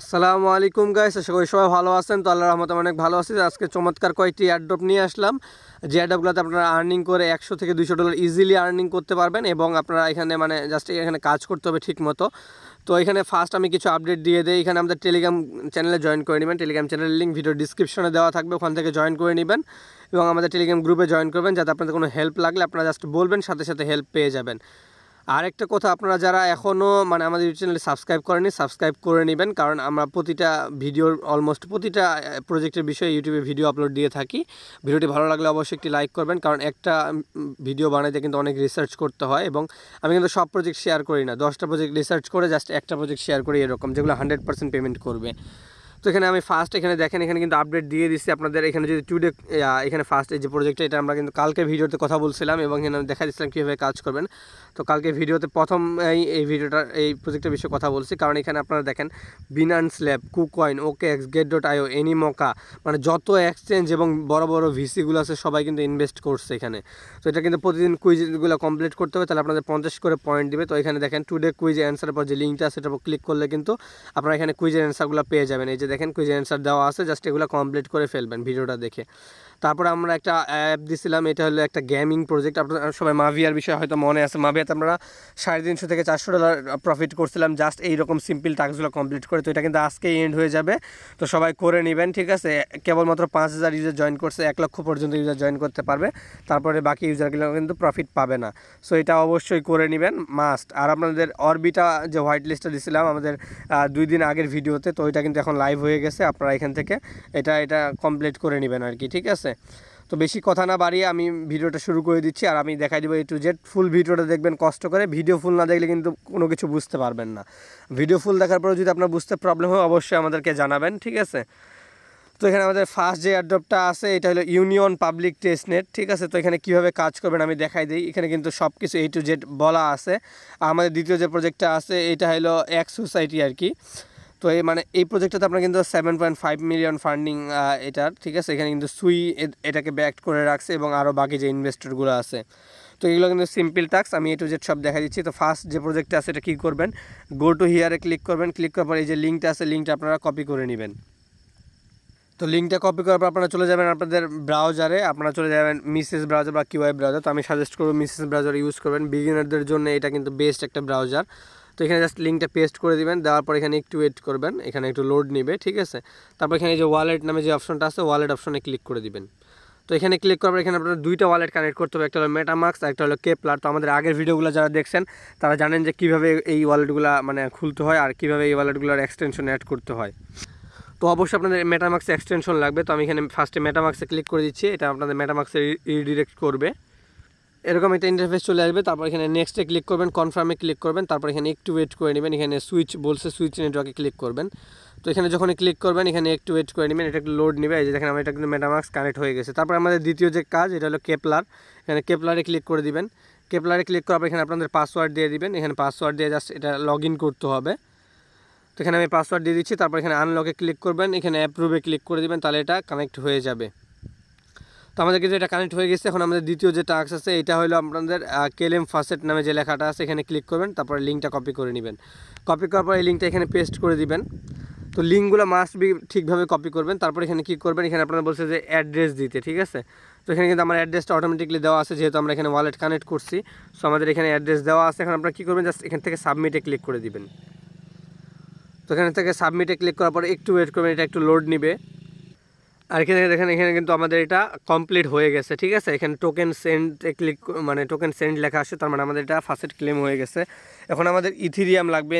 আসসালামু আলাইকুম গাইস, আশা করি সবাই ভালো আছেন। তো আল্লাহর রহমতে অনেক ভালো আছি। আজকে চমৎকার কয়েকটি এয়ারড্রপ নিয়ে আসলাম, যে এয়ারড্রপগুলোতে আপনারা আর্নিং করে $100 থেকে $200 ইজিলি আর্নিং করতে পারবেন এবং আপনারা এখানে জাস্ট এখানে কাজ করতে হবে ঠিক মতো। তো এখানে ফার্স্ট আমি কিছু আপডেট দিয়ে দিই। এখানে আমাদের টেলিগ্রাম চ্যানেলে জয়েন করে নেবেন। টেলিগ্রাম চ্যানেলের লিঙ্ক ভিডিও ডিসক্রিপশনে দেওয়া থাকবে, ওখান থেকে জয়েন করে নেবেন এবং আমাদের টেলিগ্রাম গ্রুপে জয়েন করবেন, যাতে আপনাদের কোনো হেল্প লাগলে আপনারা জাস্ট বলবেন, সাথে সাথে হেল্প পেয়ে যাবেন। আরেকটা কথা, আপনারা যারা এখনও আমাদের ইউটিউব চ্যানেলে সাবস্ক্রাইব করেনি, সাবস্ক্রাইব করে নেবেন, কারণ আমরা প্রতিটা ভিডিওর অলমোস্ট প্রতিটা প্রজেক্টের বিষয়ে ইউটিউবে ভিডিও আপলোড দিয়ে থাকি। ভিডিওটি ভালো লাগলে অবশ্যই একটি লাইক করবেন, কারণ একটা ভিডিও বানাইতে কিন্তু অনেক রিসার্চ করতে হয় এবং আমি কিন্তু সব প্রজেক্ট শেয়ার করি না, 10টা প্রজেক্ট রিসার্চ করে জাস্ট একটা প্রজেক্ট শেয়ার করি এরকম, যেগুলো 100% পেমেন্ট করবে। তো এখানে আমি ফার্স্ট এখানে দেখেন, এখানে কিন্তু আপডেট দিয়ে দিচ্ছি আপনাদের। এখানে যদি টুডে এখানে ফার্স্ট এই যে প্রজেক্টটা, এটা আমরা কিন্তু কালকে ভিডিওতে কথা বলছিলাম এবং এখানে দেখা দিচ্ছিলাম কীভাবে কাজ করবেন। তো কালকে ভিডিওতে প্রথম এই ভিডিওটা এই প্রজেক্টের বিষয়ে কথা বলছি, কারণ এখানে আপনারা দেখেন বিনান্স ল্যাব, কুকয়েন, ওকেএক্স, গেট.io, এনিমোকা, যত এক্সচেঞ্জ এবং বড় বড় ভিসিগুলো আছে সবাই কিন্তু ইনভেস্ট করছে এখানে। তো এটা কিন্তু প্রতিদিন কুইজগুলো কমপ্লিট করতে হবে, তাহলে আপনাদের 50 করে পয়েন্ট দিবে। তো এখানে দেখেন টুডে কুইজ অ্যান্সারের পর যে লিঙ্কটা আছে সেটার উপর ক্লিক করলে কিন্তু আপনারা এখানে কুইজের অ্যান্সারগুলো পেয়ে যাবেন। এই যে দেখেন কুইজের অ্যান্সার দেওয়া আছে, জাস্ট এগুলো কমপ্লিট করে ফেলবেন ভিডিওটা দেখে। তারপরে আমরা একটা অ্যাপ দিছিলাম, এটা হলো একটা গেমিং প্রজেক্ট। আপনারা সবাই মাভিয়ার বিষয়ে হয়তো মনে আছে, মাভিয়াতে আমরা $350 থেকে $400 প্রফিট করছিলাম জাস্ট এইরকম সিম্পল টাস্কগুলো কমপ্লিট করে। তো এটা কিন্তু আজকেই এন্ড হয়ে যাবে, তো সবাই করে নেবেন, ঠিক আছে। কেবলমাত্র 5000 ইউজার জয়েন করছে, 1 লক্ষ পর্যন্ত ইউজার জয়েন করতে পারবে, তারপরে বাকি ইউজারগুলো কিন্তু প্রফিট পাবে না। সো এটা অবশ্যই করে নেবেন, মাস্ট। আর আপনাদের অরবিটা যে হোয়াইট লিস্টটা দিয়েছিলাম আমাদের 2 দিন আগের ভিডিওতে, তো এটা কিন্তু এখন লাইভ হয়ে গেছে। আপনারা এখান থেকে এটা কমপ্লিট করে নেবেন আর কি, ঠিক আছে। তো বেশি কথা না বাড়িয়ে আমি ভিডিওটা শুরু করে দিচ্ছি, আর আমি দেখাই দেবো A to Z। ফুল ভিডিওটা দেখবেন কষ্ট করে, ভিডিও ফুল না দেখলে কিন্তু কোনো কিছু বুঝতে পারবেন না। ভিডিও ফুল দেখার পরে যদি আপনার বুঝতে প্রবলেম হয় অবশ্যই আমাদেরকে জানাবেন, ঠিক আছে। তো এখানে আমাদের ফার্স্ট যে এয়ারড্রপটা আছে এটা হলো ইউনিয়ন পাবলিক টেস্টনেট, ঠিক আছে। তো এখানে কীভাবে কাজ করবেন আমি দেখাই দিই। এখানে কিন্তু সব কিছু A to Z বলা আছে। আমাদের দ্বিতীয় যে প্রজেক্টটা আছে এটা হলো এক্স সোসাইটি আর কি। তো এই প্রজেক্টটাতে আপনার কিন্তু 7.5 মিলিয়ন ফান্ডিং এটার, ঠিক আছে। এখানে কিন্তু সুই এটাকে ব্যাক করে রাখছে এবং আরও বাকি যে ইনভেস্টরগুলো আছে। তো এগুলো কিন্তু সিম্পল টাস্ক, আমি A to Z সব দেখা দিচ্ছি। তো ফার্স্ট যে প্রজেক্টটা আছে এটা কী করবেন, গো টু হিয়ারে ক্লিক করবেন। ক্লিক করার পর এই যে লিঙ্কটা আছে, লিঙ্কটা আপনারা কপি করে নেবেন। তো লিঙ্কটা কপি করার পর আপনারা চলে যাবেন আপনাদের ব্রাউজারে, আপনারা চলে যাবেন মিসেস ব্রাউজার বা কিউআই ব্রাউজার। তো আমি সাজেস্ট করবো মিসেস ব্রাউজার ইউজ করবেন, বিগিনারদের জন্য এটা কিন্তু বেস্ট একটা ব্রাউজার। তো এখানে জাস্ট লিঙ্কটা পেস্ট করে দিবেন, দেওয়ার পর এখানে একটু ওয়েট করবেন, এখানে একটু লোড নেবে, ঠিক আছে। তারপর এখানে যে ওয়ালেট নামে যে অপশনটা আছে, ওয়ালেট অপশনে ক্লিক করে দিবেন। তো এখানে ক্লিক করার পর এখানে আপনার 2টা ওয়ালেট কানেক্ট করতে হবে, একটা হলো মেটামাক্স, একটা হলো কেপলার। তো আমাদের আগের ভিডিওগুলো যারা দেখছেন তারা জানেন যে কীভাবে এই ওয়ালেটগুলো খুলতে হয় আর কীভাবে এই ওয়ালেটগুলোর এক্সটেনশন অ্যাড করতে হয়। তো অবশ্যই আপনাদের মেটামাক্স এক্সটেনশন লাগবে। তো আমি এখানে ফার্স্টে মেটামাক্সে ক্লিক করে দিচ্ছি, এটা আপনাদের মেটামাক্সে রিডিরেক্ট করবে। এরকম একটা ইন্টারফেস চলে আসবে। তারপর এখানে নেক্সটে ক্লিক করবেন, কনফার্মে ক্লিক করবেন, তারপর এখানে একটু ওয়েট করে নেবেন। এখানে সুইচ বলছে, সুইচ নেটওয়ার্কে ক্লিক করবেন। তো এখানে যখন ক্লিক করবেন এখানে একটু ওয়েট করে নেবেন, এটা একটু লোড নেবে। এই যে দেখেন আমার এটা কিন্তু মেটামাক্স কানেক্ট হয়ে গেছে। তারপর আমাদের দ্বিতীয় যে কাজ এটা হলো কেপলার, এখানে কেপলারে ক্লিক করে দিবেন। কেপলারে ক্লিক করার পর এখানে আপনাদের পাসওয়ার্ড দিয়ে দিবেন, এখানে পাসওয়ার্ড দিয়ে জাস্ট এটা লগ ইন করতে হবে। তো এখানে আমি পাসওয়ার্ড দিয়ে দিচ্ছি, তারপর এখানে আনলকে ক্লিক করবেন, এখানে অ্যাপ্রুভে ক্লিক করে দিবেন, তাহলে এটা কানেক্ট হয়ে যাবে। তো আমাদের কিন্তু এটা কানেক্ট হয়ে গেছে। এখন আমাদের দ্বিতীয় যে টাস্ক আছে এটা হলো আপনাদের কেলেম ফাসেট নামে যে লেখাটা আছে এখানে ক্লিক করবেন, তারপরে লিঙ্কটা কপি করে নেবেন। কপি করার পর এই লিঙ্কটা এখানে পেস্ট করে দিবেন। তো লিঙ্কগুলো মাস্ট বি ঠিকভাবে কপি করবেন। তারপর এখানে কী করবেন, এখানে আপনারা বলছে যে অ্যাড্রেস দিতে, ঠিক আছে। তো এখানে কিন্তু আমার অ্যাড্রেসটা অটোমেটিকলি দেওয়া আছে, যেহেতু আমরা এখানে ওয়ালেট কানেক্ট করছি। সো আমাদের এখানে অ্যাড্রেস দেওয়া আছে। এখন আপনারা কী করবেন, জাস্ট এখান থেকে সাবমিটে ক্লিক করে দিবেন। তো এখান থেকে সাবমিটে ক্লিক করার পরে একটু ওয়েট করবেন, এটা একটু লোড নিবে। আর এখানে দেখেন এখানে কিন্তু আমাদের এটা কমপ্লিট হয়ে গেছে, ঠিক আছে। এখানে টোকেন সেন্ডে ক্লিক টোকেন সেন্ড লেখা আসে, তার আমাদের এটা ফার্স্ট ক্লেম হয়ে গেছে। এখন আমাদের ইথিরিয়াম লাগবে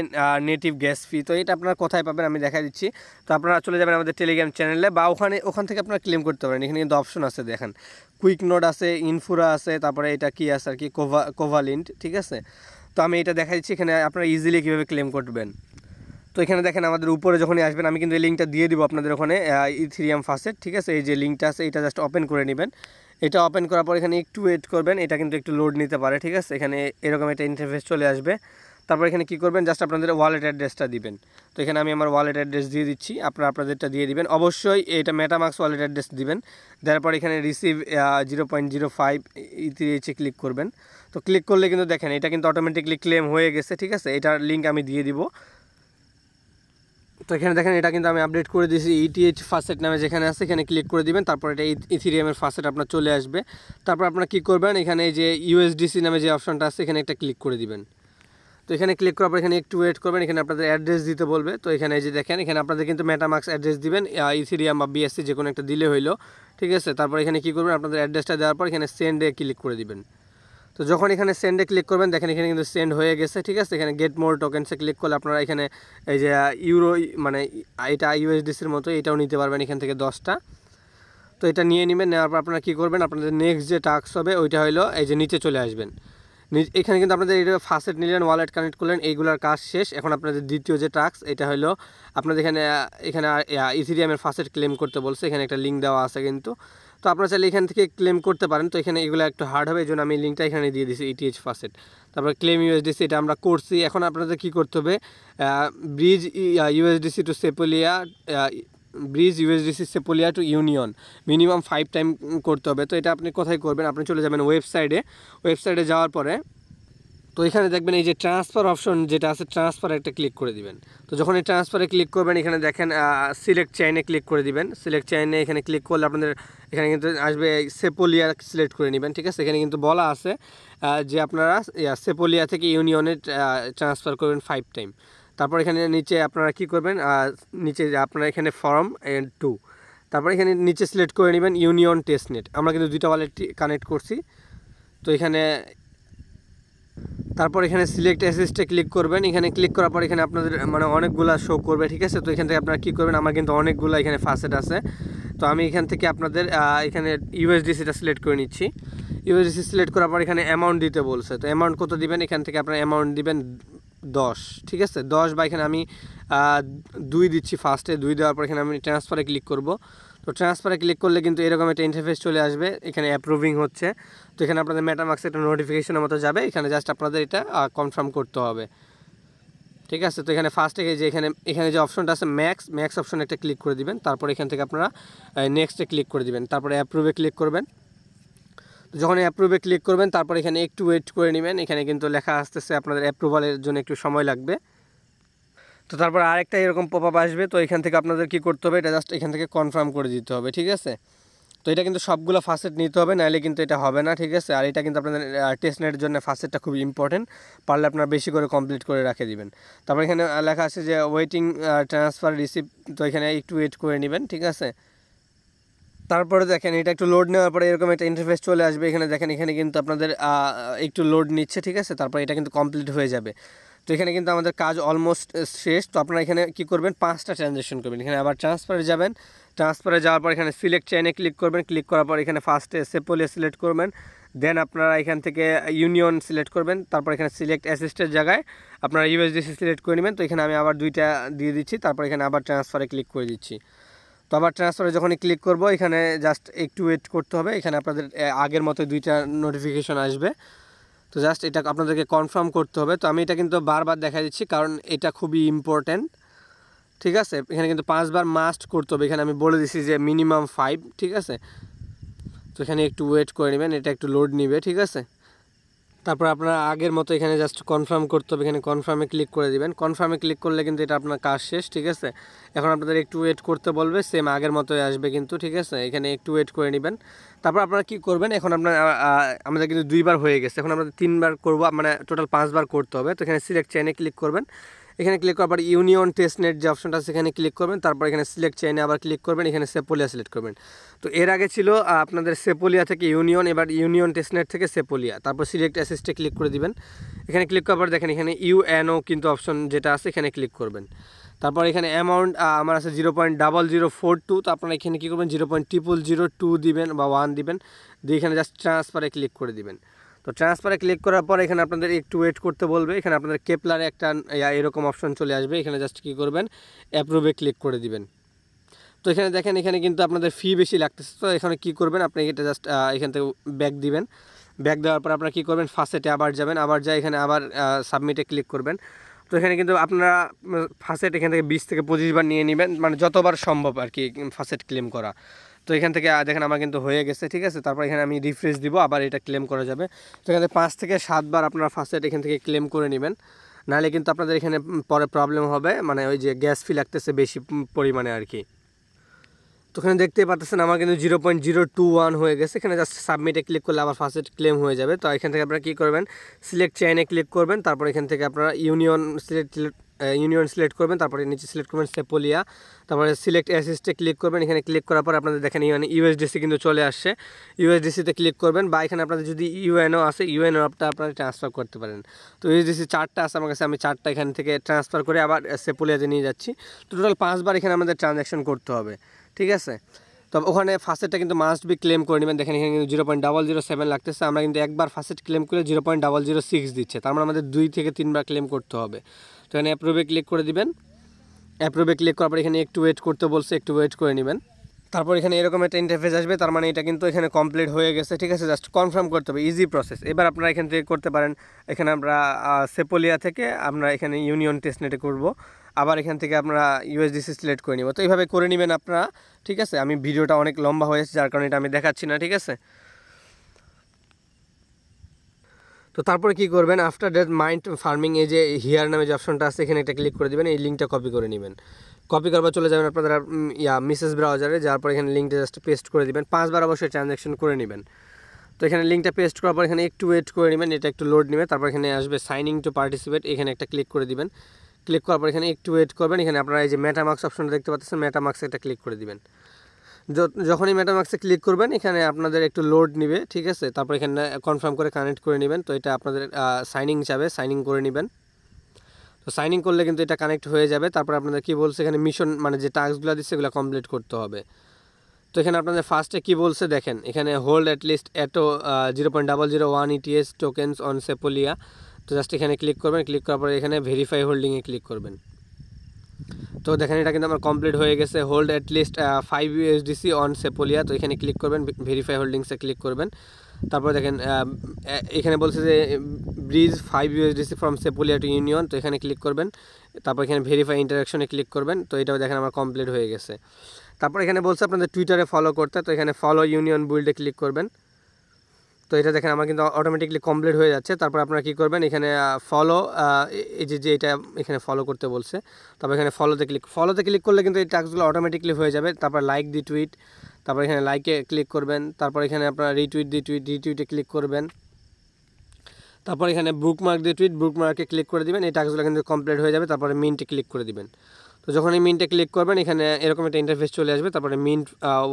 নেটিভ গ্যাস ফি। তো এটা আপনারা কোথায় পাবেন আমি দেখা দিচ্ছি। তো আপনারা চলে যাবেন আমাদের টেলিগ্রাম চ্যানেলে, বা ওখান থেকে আপনারা ক্লেম করতে পারেন। এখানে কিন্তু অপশন আছে দেখেন, কুইক নোড আছে, ইনফুরা আছে, তারপরে এটা কি আছে আর কি, কোভালিন্ট, ঠিক আছে। তো আমি এটা দেখা দিচ্ছি, এখানে আপনারা ইজিলি কীভাবে ক্লেম করবেন। তো এখানে দেখেন আমাদের উপরে যখনই আসবেন, আমি কিন্তু এই লিঙ্কটা দিয়ে দিব আপনাদের ওখানে, ইথিরিয়াম ফাসেট, ঠিক আছে। এই যে লিঙ্কটা আছে এটা জাস্ট ওপেন করে নেবেন। এটা ওপেন করার পর এখানে একটু ওয়েট করবেন, এটা কিন্তু একটু লোড নিতে পারে, ঠিক আছে। এখানে এরকম একটা ইন্টারফেস চলে আসবে। তারপর এখানে কী করবেন, জাস্ট আপনাদের ওয়ালেট অ্যাড্রেসটা দিবেন। তো এখানে আমি আমার ওয়ালেট অ্যাড্রেস দিয়ে দিচ্ছি, আপনাদেরটা দিয়ে দিবেন। অবশ্যই এটা মেটামাক্স ওয়ালেট অ্যাড্রেস দিবেন। দেওয়ার পর এখানে রিসিভ 0.05 ইথিরিয়ামে ক্লিক করবেন। তো ক্লিক করলে কিন্তু দেখেন এটা কিন্তু অটোমেটিকলি ক্লেম হয়ে গেছে, ঠিক আছে। এটার লিঙ্ক আমি দিয়ে দিব। তো এখানে দেখেন এটা কিন্তু আমি আপডেট করে দিয়েছি, ইটিএইচ ফাসেট নামে যেখানে আছে এখানে ক্লিক করে দিবেন, তারপর এটা ইথিরিয়ামের ফাসেট আপনার চলে আসবে। তারপর আপনারা কী করবেন, এখানে যে ইউএসডিসি নামে যে অপশনটা আছে এখানে একটা ক্লিক করে দিবেন। তো এখানে ক্লিক করার পর এখানে একটু ওয়েট করবেন, এখানে আপনাদের অ্যাড্রেস দিতে বলবে। তো এখানে যে দেখেন এখানে আপনাদের কিন্তু মেটামাক্স অ্যাড্রেস দিবেন, ইথিরিয়াম বা বিএসসি যে কোনো একটা দিলে হইলো, ঠিক আছে। তারপর এখানে কী করবেন, আপনাদের অ্যাড্রেসটা দেওয়ার পর এখানে সেন্ডে ক্লিক করে দিবেন। তো যখন এখানে সেন্ডে ক্লিক করবেন দেখেন এখানে কিন্তু সেন্ড হয়ে গেছে, ঠিক আছে। এখানে গেট মোর টোকেনসে ক্লিক করলে আপনারা এখানে এই যে ইউরো মানে এটা ইউএসডিসির মতো এটাও নিতে পারবেন এখান থেকে 10টা। তো এটা নিয়ে নেবেন, নেওয়ার পর আপনারা কী করবেন, আপনাদের নেক্সট যে টাস্ক হবে ওইটা হলো এই যে নিচে চলে আসবেন। এখানে কিন্তু আপনাদের এটা ফার্স্ট নিলেন, ওয়ালেট কানেক্ট করলেন, এইগুলোর কাজ শেষ। এখন আপনাদের দ্বিতীয় যে টাস্ক এটা হলো আপনাদের এখানে ইথিরিয়ামের ফার্স্ট ক্লেম করতে বলছে, এখানে একটা লিঙ্ক দেওয়া আছে কিন্তু। তো আপনারা চাইলে এখান থেকে ক্লেম করতে পারেন। তো এখানে এগুলো একটু হার্ড হবে, এই জন্য আমি লিঙ্কটা এখানে দিয়ে দিয়েছি, ইটিএইচ ফার্স্ট। তারপর ক্লেম ইউএসডিসি এটা আমরা করছি। এখন আপনাদের কী করতে হবে, bridge USDC to Sepolia, bridge USDC Sepolia to Union minimum 5 time করতে হবে। তো এটা আপনি কোথায় করবেন, আপনি চলে যাবেন ওয়েবসাইটে যাওয়ার পরে তো এখানে দেখবেন এই যে ট্রান্সফার অপশন যেটা আছে, ট্রান্সফারে একটা ক্লিক করে দিবেন। তো যখন এই ট্রান্সফারে ক্লিক করবেন এখানে দেখেন সিলেক্ট চেইনে ক্লিক করে দিবেন। সিলেক্ট চেইনে এখানে ক্লিক করলে আপনাদের এখানে কিন্তু আসবে সেপোলিয়া সিলেক্ট করে নেবেন, ঠিক আছে। এখানে কিন্তু বলা আছে যে আপনারা সেপোলিয়া থেকে ইউনিয়নে ট্রান্সফার করবেন 5 টাইম। তারপর এখানে নিচে আপনারা কি করবেন, নিচে আপনারা এখানে ফর্ম 2, তারপর এখানে নিচে সিলেক্ট করে নেবেন ইউনিয়ন টেস্টনেট। আমরা কিন্তু 2টা ওয়ালেট কানেক্ট করছি। তো এখানে তারপর এখানে সিলেক্ট অ্যাসিস্টে ক্লিক করবেন। এখানে ক্লিক করার পর এখানে আপনাদের মানে অনেকগুলা শো করবে, ঠিক আছে। তো এখান থেকে আপনারা কী করবেন, আমার কিন্তু অনেকগুলো এখানে ফাসেট আছে। তো আমি এখান থেকে আপনাদের এখানে ইউএসডিসিটা সিলেক্ট করে নিচ্ছি। ইউএসডিসি সিলেক্ট করার পর এখানে অ্যামাউন্ট দিতে বলছে। তো অ্যামাউন্ট কত দিবেন, এখান থেকে আপনার অ্যামাউন্ট দিবেন 10, ঠিক আছে। 10 বা এখানে আমি 2 দিচ্ছি ফার্স্টে। 2 দেওয়ার পর এখানে আমি ট্রান্সফারে ক্লিক করব। তো ট্রান্সফারে ক্লিক করলে কিন্তু এরকম একটা ইন্টারফেস চলে আসবে, এখানে অ্যাপ্রুভিং হচ্ছে। তো এখানে আপনাদের মেটামাক্সে একটা নোটিফিকেশনের মতো যাবে, এখানে জাস্ট আপনাদের এটা কনফার্ম করতে হবে, ঠিক আছে। তো এখানে ফার্স্টে যে এখানে যে অপশনটা আছে ম্যাক্স অপশনে একটা ক্লিক করে দিবেন। তারপর এখান থেকে আপনারা নেক্সটে ক্লিক করে দিবেন, তারপরে অ্যাপ্রুভে ক্লিক করবেন। যখন অ্যাপ্রুভে ক্লিক করবেন তারপর এখানে একটু ওয়েট করে নেবেন, এখানে কিন্তু লেখা আসতেছে আপনাদের অ্যাপ্রুভালের জন্য একটু সময় লাগবে। তো তারপর আরেকটা এরকম পপ আপ আসবে। তো এখান থেকে আপনাদের কী করতে হবে, এটা জাস্ট এখান থেকে কনফার্ম করে দিতে হবে, ঠিক আছে। তো এটা কিন্তু সবগুলো ফাসেট নিতে হবে, নাহলে কিন্তু এটা হবে না, ঠিক আছে। আর এটা কিন্তু আপনাদের টেস্টনেটের জন্য ফাসেটটা খুব ইম্পর্টেন্ট, পারলে আপনারা বেশি করে কমপ্লিট করে রেখে দিবেন। তারপর এখানে লেখা আছে যে ওয়েটিং ট্রান্সফার রিসিভ। তো এখানে একটু ওয়েট করে নেবেন, ঠিক আছে। তারপরে দেখেন এটা একটু লোড নেওয়ার পরে এরকম একটা ইন্টারফেস চলে আসবে। এখানে দেখেন এখানে কিন্তু আপনাদের একটু লোড নিচ্ছে, ঠিক আছে। তারপর এটা কিন্তু কমপ্লিট হয়ে যাবে। তো এখানে কিন্তু আমাদের কাজ অলমোস্ট শেষ। তো আপনারা এখানে কী করবেন, 5টা ট্রানজ্যাকশন করবেন। এখানে আবার ট্রান্সফারে যাবেন, ট্রান্সফারে যাওয়ার পর এখানে সিলেক্ট চেইনে ক্লিক করবেন। ক্লিক করার পর এখানে ফার্স্টে সেপোলিয়া সিলেক্ট করবেন, দেন আপনারা এখান থেকে ইউনিয়ন সিলেক্ট করবেন। তারপর এখানে সিলেক্ট অ্যাসিস্টের জায়গায় আপনারা ইউএসডিসি সিলেক্ট করে নেবেন। তো এখানে আমি আবার 2টা দিয়ে দিচ্ছি, তারপর এখানে আবার ট্রান্সফারে ক্লিক করে দিচ্ছি। তো আবার ট্রান্সফারে যখনই ক্লিক করব এখানে জাস্ট একটু ওয়েট করতে হবে, এখানে আপনাদের আগের মতো 2টা নোটিফিকেশন আসবে। তো জাস্ট এটা আপনাদেরকে কনফার্ম করতে হবে। তো আমি এটা কিন্তু বারবার দেখা দিচ্ছি, কারণ এটা খুবই ইম্পর্ট্যান্ট, ঠিক আছে। এখানে কিন্তু 5 বার মাস্ট করতে হবে, এখানে আমি বলে দিচ্ছি যে মিনিমাম 5, ঠিক আছে। তো এখানে একটু ওয়েট করে নেবেন, এটা একটু লোড নিবে, ঠিক আছে। তারপর আপনারা আগের মতো এখানে জাস্ট কনফার্ম করতে হবে, এখানে কনফার্মে ক্লিক করে দিবেন। কনফার্মে ক্লিক করলে কিন্তু এটা আপনার কাজ শেষ, ঠিক আছে। এখন আপনাদের একটু ওয়েট করতে বলবে, সেম আগের মতোই আসবে কিন্তু, ঠিক আছে। এখানে একটু ওয়েট করে নেবেন। তারপর আপনারা কী করবেন, এখন আপনার আমাদের কিন্তু 2 বার হয়ে গেছে, এখন আমাদের 3 বার করবো, মানে টোটাল 5 বার করতে হবে। তো এখানে সিলেক্ট চেইনে ক্লিক করবেন। এখানে ক্লিক করার পর ইউনিয়ন টেস্টনেট যে অপশনটা আছে সেখানে ক্লিক করবেন। তারপর এখানে সিলেক্ট চেইনে আবার ক্লিক করবেন, এখানে সেপোলিয়া সিলেক্ট করবেন। তো এর আগে ছিল আপনাদের সেপোলিয়া থেকে ইউনিয়ন, এবার ইউনিয়ন টেস্টনেট থেকে সেপোলিয়া। তারপর সিলেক্ট অ্যাসিস্টে ক্লিক করে দিবেন। এখানে ক্লিক করার পর দেখেন এখানে ইউএনও কিন্তু অপশন যেটা আছে এখানে ক্লিক করবেন। তারপর এখানে অ্যামাউন্ট আমার আছে 0.0042। তো আপনারা এখানে কী করবেন, 0.0002 দিবেন বা 1 দিবেন, দিয়ে এখানে জাস্ট ট্রান্সফারে ক্লিক করে দিবেন। তো ট্রান্সফারে ক্লিক করার পর এখানে আপনাদের একটু ওয়েট করতে বলবে, এখানে আপনাদের কেপলারে একটা এরকম অপশন চলে আসবে, এখানে জাস্ট কী করবেন, অ্যাপ্রুভে ক্লিক করে দিবেন। তো এখানে দেখেন এখানে কিন্তু আপনাদের ফি বেশি লাগতেছে। তো এখানে কী করবেন, আপনি এটা জাস্ট এখান থেকে ব্যাক দিবেন। ব্যাক দেওয়ার পর আপনারা কী করবেন, ফার্স্টে আবার যাবেন, আবার যাই এখানে আবার সাবমিটে ক্লিক করবেন। তো এখানে কিন্তু আপনারা ফার্স্ট এখান থেকে 20 থেকে 25 বার নিয়ে নেবেন, মানে যতবার সম্ভব আর কি ফার্স্ট ক্লেম করা। তো এখান থেকে দেখেন আমার কিন্তু হয়ে গেছে, ঠিক আছে। তারপর এখানে আমি রিফ্রেশ দিব, আবার এটা ক্লেম করা যাবে। তো এখানে 5 থেকে 7 বার আপনারা ফার্স্ট এখান থেকে ক্লেম করে নেবেন। নাহলে কিন্তু আপনাদের এখানে পরে প্রবলেম হবে, মানে ওই যে গ্যাস ফি লাগতেছে বেশি পরিমাণে আর কি। তো এখানে দেখতেই পাচ্ছেন আমার কিন্তু 0.021 হয়ে গেছে। এখানে জাস্ট সাবমিটে ক্লিক করলে আবার ফার্স্ট ক্লেম হয়ে যাবে। তো এখান থেকে আপনারা কী করবেন, সিলেক্ট চেইনে ক্লিক করবেন, তারপর এখান থেকে আপনারা ইউনিয়ন সিলেক্ট করবেন, তারপরে নিচে সিলেক্ট করবেন সেপোলিয়া, তারপরে সিলেক্ট অ্যাসিস্টে ক্লিক করবেন। এখানে ক্লিক করার পর আপনাদের দেখেন মানে ইউএসডিসি কিন্তু চলে আসছে, ইউএসডিসিতে ক্লিক করবেন, বা এখানে আপনাদের যদি ইউএনও আছে ইউএনওটা আপনারা ট্রান্সফার করতে পারেন। তো ইউএসডিসি 4টা আছে আমার কাছে, আমি 4টা এখান থেকে ট্রান্সফার করে আবার সেপোলিয়াতে নিয়ে যাচ্ছি। তো টোটাল 5বার এখানে আমাদের ট্রানজ্যাকশন করতে হবে, ঠিক আছে। তো ওখানে ফার্স্টেরটা কিন্তু মাস্ট বি ক্লেম করে নেবেন। দেখেন এখানে কিন্তু 0.007 লাগতেছে, আমরা কিন্তু একবার ফার্স্ট ক্লেম করে 0.006 দিচ্ছে, তার মানে আমাদের 2 থেকে 3বার ক্লেম করতে হবে। তো এখানে অ্যাপ্রুভে ক্লিক করে দিবেন, অ্যাপ্রুভে ক্লিক করার পর এখানে একটু ওয়েট করতে বলছে, একটু ওয়েট করে নেবেন। তারপর এখানে এরকম একটা ইন্টারফেস আসবে, তার মানে এটা কিন্তু এখানে কমপ্লিট হয়ে গেছে, ঠিক আছে। জাস্ট কনফার্ম করতে হবে, ইজি প্রসেস। এবার আপনারা এখান থেকে করতে পারেন, এখানে আমরা সেপোলিয়া থেকে আমরা এখানে ইউনিয়ন টেস্টনেটে করব, আবার এখান থেকে আমরা ইউএসডিসি সিলেক্ট করে নিব। তো এইভাবে করে নেবেন আপনারা, ঠিক আছে। আমি ভিডিওটা অনেক লম্বা হয়েছে যার কারণে এটা আমি দেখাচ্ছি না, ঠিক আছে। তো তারপরে কি করবেন, আফটার দ্যাট মাইন্ড ফার্মিং এই যে হিয়ার নামে যে অপশনটা আছে এখানে একটা ক্লিক করে দিবেন, এই লিঙ্কটা কপি করে নেবেন। কপি করার পর চলে যাবেন আপনারা মিসেস ব্রাউজারে, যাওয়ার পর এখানে লিঙ্কটা জাস্ট পেস্ট করে দিবেন। 5বার অবশ্যই ট্রানজ্যাকশন করে নেবেন। তো এখানে লিঙ্কটা পেস্ট করার পর এখানে একটু ওয়েট করে নেবেন, এটা একটু লোড নেবে। তারপর এখানে আসবে সাইনিং টু পার্টিসিপেট, এখানে একটা ক্লিক করে দিবেন। ক্লিক করার পর এখানে একটু ওয়েট করবেন, এখানে আপনারা এই যে মেটামার্কস অপশনটা দেখতে পাচ্ছেন, মেটামার্কসে একটা ক্লিক করে দিবেন। যখনই মেটামার্কসে ক্লিক করবেন এখানে আপনাদের একটু লোড নেবে, ঠিক আছে। তারপর এখানে কনফার্ম করে কানেক্ট করে নেবেন। তো এটা আপনাদের সাইনিং যাবে, সাইনিং করে নেবেন। তো সাইনিং করলে কিন্তু এটা কানেক্ট হয়ে যাবে। তারপর আপনাদের কি বলছে এখানে মিশন, মানে যে টাস্কগুলো দিচ্ছে সেগুলো কমপ্লিট করতে হবে। তো এখানে আপনাদের ফার্স্টে কি বলছে দেখেন, এখানে হোল্ড অ্যাটলিস্ট এটো 0.001 ETS টোকেন্স অন সেপোলিয়া। তো জাস্ট এখানে ক্লিক করবেন, ক্লিক করার পরে এখানে ভেরিফাই হোল্ডিংয়ে ক্লিক করবেন। তো দেখেন এটা কিন্তু আমার কমপ্লিট হয়ে গেছে, হোল্ড অ্যাটলিস্ট 5 USDC অন সেপোলিয়া। তো এখানে ক্লিক করবেন, ভেরিফাই হোল্ডিংসে ক্লিক করবেন। তারপর দেখেন এখানে বলছে যে bridge 5 USDC from Sepolia to Union. তো এখানে ক্লিক করবেন, তারপর এখানে ভেরিফাই ইন্টারাকশনে ক্লিক করবেন। তো এটাও দেখেন আমার কমপ্লিট হয়ে গেছে। তারপর এখানে বলছে আপনাদের টুইটারে ফলো করতে, তো এখানে ফলো ইউনিয়ন বুইল্ডে ক্লিক করবেন। তো এটা দেখেন আমার কিন্তু অটোমেটিকলি কমপ্লিট হয়ে যাচ্ছে। তারপর আপনারা কী করবেন, এখানে ফলো এই যে এটা এখানে ফলো করতে বলছে, তারপর এখানে ফলোতে ক্লিক করলে কিন্তু এই টাস্কগুলো অটোমেটিকলি হয়ে যাবে। তারপর লাইক দি টুইট, তারপর এখানে লাইকে ক্লিক করবেন। তারপর এখানে আপনারা রিটুইটে ক্লিক করবেন। তারপর এখানে বুকমার্ক দি টুইট, বুকমার্কে ক্লিক করে দিবেন। এই টাস্কগুলো কিন্তু কমপ্লিট হয়ে যাবে। তারপরে মিন্টে ক্লিক করে দিবেন। তো যখন এই মিন্টে ক্লিক করবেন এখানে এরকম একটা ইন্টারফেস চলে আসবে। তারপরে মিন্ট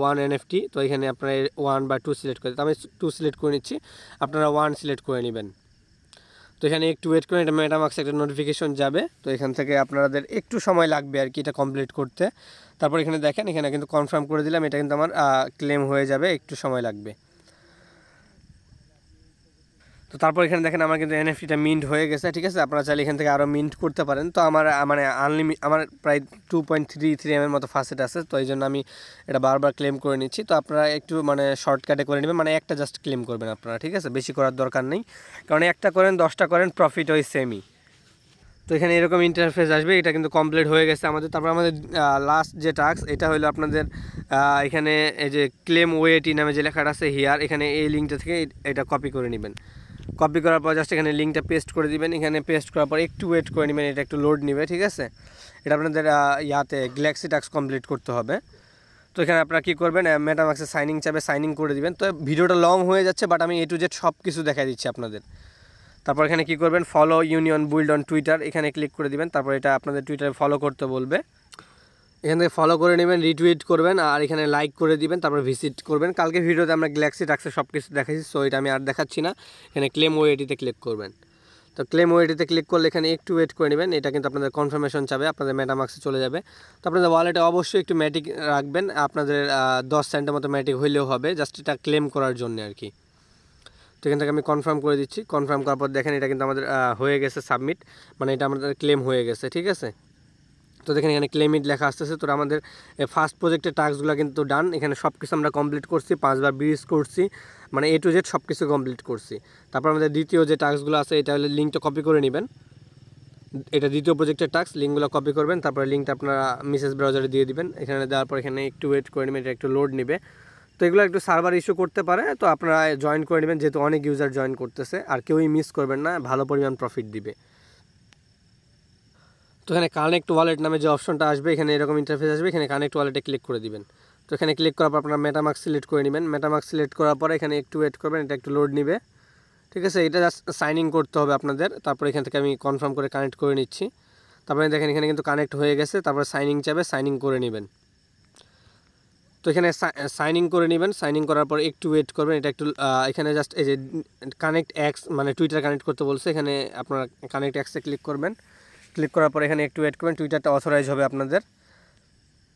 1 NFT। তো এখানে আপনারা 1 বা 2 সিলেক্ট করে, আমি 2 সিলেক্ট করে নিচ্ছি, আপনারা 1 সিলেক্ট করে নেবেন। তো এখানে একটু ওয়েট করে, এটা মেটামার্কসে একটা নোটিফিকেশন যাবে। তো এখান থেকে আপনাদের একটু সময় লাগবে আর কি এটা কমপ্লিট করতে। তারপর এখানে দেখেন এখানে কিন্তু কনফার্ম করে দিলাম, এটা কিন্তু আমার ক্লেম হয়ে যাবে, একটু সময় লাগবে। তো তারপর এখানে দেখেন আমার কিন্তু এনএফটিটা মিন্ট হয়ে গেছে, ঠিক আছে। আপনারা চাইলে এখান থেকে আরও মিন্ট করতে পারেন। তো আমার মানে আমার প্রায় 2.33 এর মতো ফাসেট আছে, তো এই জন্য আমি এটা বারবার ক্লেম করে নিচ্ছি। তো আপনারা একটু মানে শর্টকাটে করে নেবেন, মানে একটা জাস্ট ক্লেম করবেন আপনারা, ঠিক আছে। বেশি করার দরকার নেই, কারণ একটা করেন 10টা করেন প্রফিট ওই সেমই। তো এখানে এরকম ইন্টারফেস আসবে, এটা কিন্তু কমপ্লিট হয়ে গেছে আমাদের। তারপর আমাদের লাস্ট যে টাস্ক এটা হলো আপনাদের এখানে এই যে ক্লেম ওয়েটি নামে যে লেখাটা আছে হিয়ার, এখানে এই লিঙ্কটা থেকে এটা কপি করে নেবেন। কপি করার পর জাস্ট এখানে লিঙ্কটা পেস্ট করে দিবেন। এখানে পেস্ট করার পর একটু ওয়েট করে নেবেন, এটা একটু লোড নেবে, ঠিক আছে। এটা আপনাদের গ্যালাক্সি টাস্ক কমপ্লিট করতে হবে। তো এখানে আপনারা কী করবেন, মেটামার্কসে সাইনিং চাবে, সাইনিং করে দিবেন। তো ভিডিওটা লং হয়ে যাচ্ছে, বাট আমি A to Z সব কিছু দেখাই দিচ্ছি আপনাদের। তারপর এখানে কী করবেন, follow union build on Twitter, এখানে ক্লিক করে দিবেন। তারপর এটা আপনাদের টুইটারে ফলো করতে বলবে, এখান থেকে ফলো করে নেবেন, রিটুইট করবেন, আর এখানে লাইক করে দিবেন। তারপর ভিজিট করবেন। কালকে ভিডিওতে আমরা গ্যালাক্সি টাস্কে সব কিছু দেখাচ্ছি, সো এটা আমি আর দেখাচ্ছি না। এখানে ক্লেম ওয়েটিতে ক্লিক করবেন। তো ক্লেম ওয়েটিতে ক্লিক করলে এখানে একটু ওয়েট করে নেবেন, এটা কিন্তু আপনাদের কনফার্মেশন চাবে, আপনাদের মেটামার্কসে চলে যাবে। তো আপনাদের ওয়ালেটে অবশ্যই একটু ম্যাটিক রাখবেন, আপনাদের 10 সেন্টের মতো ম্যাটিক হইলেও হবে, জাস্ট এটা ক্লেম করার জন্য আর কি। তো এখান থেকে আমি কনফার্ম করে দিচ্ছি। কনফার্ম করার পর দেখেন এটা কিন্তু আমাদের হয়ে গেছে সাবমিট, মানে এটা আমাদের ক্লেম হয়ে গেছে, ঠিক আছে। তো দেখেন এখানে ক্লেমিট লেখা আসতেছে। তো আমাদের ফার্স্ট প্রজেক্টের টাস্কগুলো কিন্তু ডান, এখানে সব কিছু আমরা কমপ্লিট করছি, 5বার ব্রিজ করছি, মানে A to Z সব কিছু কমপ্লিট করছি। তারপর আমাদের দ্বিতীয় যে টাস্কগুলো আছে এটা হলে লিঙ্কটা কপি করে নেবেন, এটা দ্বিতীয় প্রজেক্টের টাস্ক, লিঙ্কগুলো কপি করবেন। তারপরে লিঙ্কটা আপনারা মিসেস ব্রাউজারে দিয়ে দিবেন। এখানে দেওয়ার পর এখানে একটু ওয়েট করে নেবেন, এটা একটু লোড নেবে। তো এগুলো একটু সার্ভার ইস্যু করতে পারে, তো আপনারা জয়েন করে নেবেন, যেহেতু অনেক ইউজার জয়েন করতেছে, আর কেউই মিস করবেন না, ভালো পরিমাণ প্রফিট দিবে। তো এখানে কানেক্ট ওয়ালেট নামে যে অপশনটা আসবে, এখানে এরকম ইন্টারফেস আসবে, এখানে কানেক্ট ওয়ালেটে ক্লিক করে দিবেন। তো এখানে ক্লিক করার পর আপনারা মেটামাস্ক সিলেক্ট করে নেবেন। মেটামাস্ক সিলেক্ট করার পরে এখানে একটু ওয়েট করবেন, এটা একটু লোড নেবে, ঠিক আছে। এটা জাস্ট সাইন ইন করতে হবে আপনাদের। তারপর এখান থেকে আমি কনফার্ম করে কানেক্ট করে নিচ্ছি। তারপরে দেখেন এখানে কিন্তু কানেক্ট হয়ে গেছে। তারপর সাইন ইন চাবে, সাইন ইন করে নেবেন। তো এখানে সাইন ইন করে নেবেন। সাইন ইন করার পর একটু ওয়েট করবেন, এটা একটু এখানে জাস্ট এই যে কানেক্ট এক্স মানে টুইটার কানেক্ট করতে বলছে, এখানে আপনারা কানেক্ট এক্সে ক্লিক করবেন। ক্লিক করার পর এখানে একটু ওয়েট করবেন, টুইটারটা অথরাইজ হবে আপনাদের।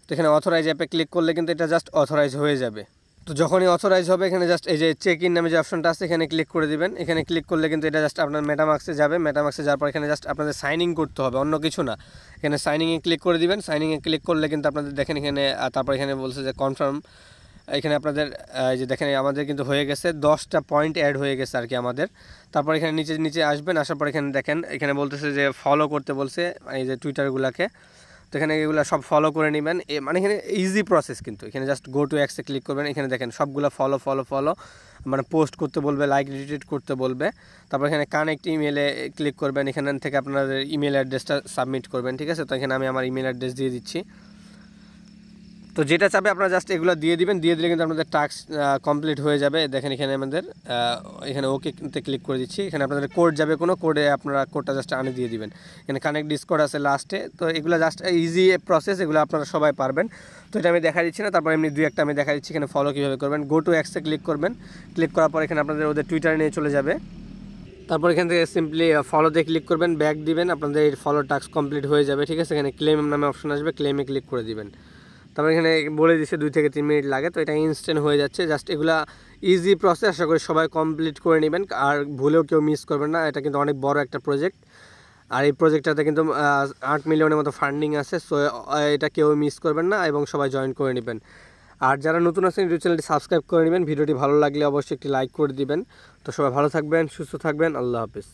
তো এখানে অথরাইজ অ্যাপে ক্লিক করলে কিন্তু এটা জাস্ট অথরাইজ হয়ে যাবে। তো যখনই অথরাইজ হবে এখানে জাস্ট এই যে চেক ইন নামে যে অপশনটা আছে এখানে ক্লিক করে দিবেন। এখানে ক্লিক করলে কিন্তু এটা জাস্ট আপনার মেটামাস্কে যাবে। মেটামাস্কে যাওয়ার পর এখানে জাস্ট আপনাদের সাইন ইন করতে হবে, অন্য কিছু না। এখানে সাইনিংয়ে ক্লিক করে দিবেন। সাইনিংয়ে ক্লিক করলে কিন্তু আপনাদের দেখেন এখানে তারপর এখানে বলছে যে কনফার্ম। এখানে আপনাদের এই যে দেখেন আমাদের কিন্তু হয়ে গেছে 10টা পয়েন্ট অ্যাড হয়ে গেছে আর কি আমাদের। তারপর এখানে নিচে আসবেন, আসার পর এখানে দেখেন এখানে বলতেছে যে ফলো করতে বলছে এই যে টুইটারগুলোকে। তো এখানে এগুলো সব ফলো করে নেবেন। মানে এখানে ইজি প্রসেস, কিন্তু এখানে জাস্ট গো টু এক্সে ক্লিক করবেন। এখানে দেখেন সবগুলো ফলো মানে পোস্ট করতে বলবে, লাইক রিটুইট করতে বলবে। তারপর এখানে কানেক্ট ইমেলে ক্লিক করবেন, এখান থেকে আপনাদের ইমেল অ্যাড্রেসটা সাবমিট করবেন, ঠিক আছে। তো এখানে আমি আমার ইমেল অ্যাড্রেস দিয়ে দিচ্ছি। তো যেটা চাবে আপনারা জাস্ট এগুলো দিয়ে দিবেন, দিয়ে দিলে কিন্তু আপনাদের টাস্ক কমপ্লিট হয়ে যাবে। দেখেন এখানে আমাদের এখানে ওকেতে ক্লিক করে দিচ্ছি। এখানে আপনাদের কোড যাবে, কোনো কোডে আপনারা কোডটা জাস্ট আনে দিয়ে দিবেন। এখানে কানেক্ট ডিসকর্ড আছে লাস্টে। তো এগুলো জাস্ট ইজি প্রসেস, এগুলো আপনারা সবাই পারবেন। তো এটা আমি দেখা দিচ্ছি না, তারপর এমনি দুই একটা আমি দেখা দিচ্ছি। এখানে ফলো কীভাবে করবেন, গো টু এক্সে ক্লিক করবেন। ক্লিক করার পর এখানে আপনাদের ওদের টুইটার নিয়ে চলে যাবে। তারপর এখান থেকে সিম্পলি ফলোতে ক্লিক করবেন, ব্যাক দিবেন, আপনাদের এই ফলো টাস্ক কমপ্লিট হয়ে যাবে, ঠিক আছে। এখানে ক্লেম নামে অপশন আসবে, ক্লেমে ক্লিক করে দিবেন। তারপর এখানে বলে দিচ্ছে 2 থেকে 3 মিনিট লাগে। তো এটা ইনস্ট্যান্ট হয়ে যাচ্ছে। জাস্ট এগুলা ইজি প্রসেস, আশা করি সবাই কমপ্লিট করে নেবেন আর ভুলেও কেউ মিস করবেন না। এটা কিন্তু অনেক বড় একটা প্রজেক্ট, আর এই প্রজেক্টটাতে কিন্তু 8 মিলিয়নের মতো ফান্ডিং আছে। সো এটা কেউ মিস করবেন না এবং সবাই জয়েন করে নেবেন। আর যারা নতুন আছেন ইউটিউব চ্যানেলটি সাবস্ক্রাইব করে নেবেন। ভিডিওটি ভালো লাগলে অবশ্যই একটি লাইক করে দিবেন। তো সবাই ভালো থাকবেন, সুস্থ থাকবেন, আল্লাহ হাফেজ।